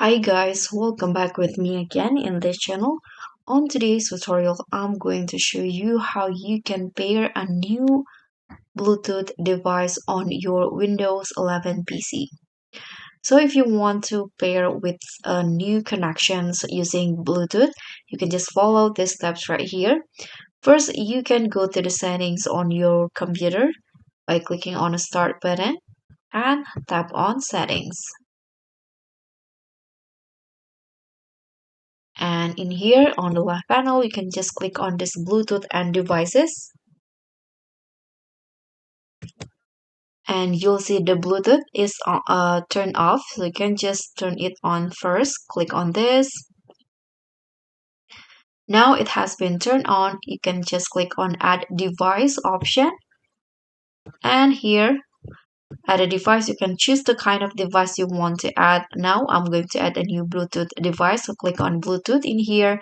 Hi guys, welcome back with me again in this channel. On today's tutorial, I'm going to show you how you can pair a new Bluetooth device on your Windows 11 PC. So if you want to pair with new connections using Bluetooth, you can just follow these steps right here. First, you can go to the settings on your computer by clicking on the start button and tap on settings. And in here on the left panel, you can just click on this Bluetooth and devices. And you'll see the Bluetooth is turned off. So you can just turn it on first. Click on this. Now it has been turned on. You can just click on add device option. And here add a device. You can choose the kind of device you want to add. Now I'm going to add a new Bluetooth device. So click on Bluetooth in here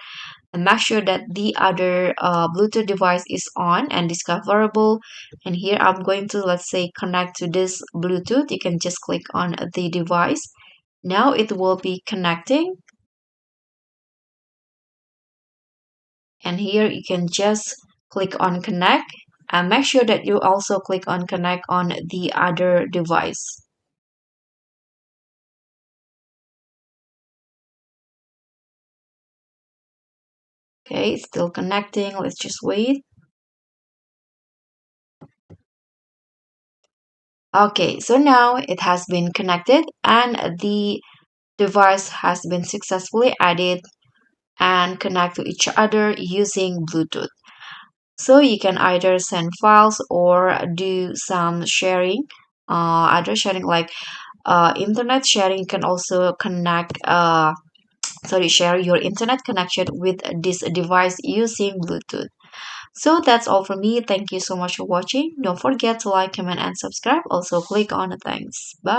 and make sure that the other Bluetooth device is on and discoverable. And here I'm going to, let's say, connect to this Bluetooth. You can just click on the device. Now it will be connecting. And here you can just click on connect and make sure that you also click on connect on the other device. Okay, it's still connecting. Let's just wait. Okay, so now it has been connected and the device has been successfully added and connect to each other using Bluetooth. So you can either send files or do some sharing, other sharing like internet sharing. You can also share your internet connection with this device using Bluetooth. So that's all from me. Thank you so much for watching. Don't forget to like, comment, and subscribe. Also click on the thanks. Bye.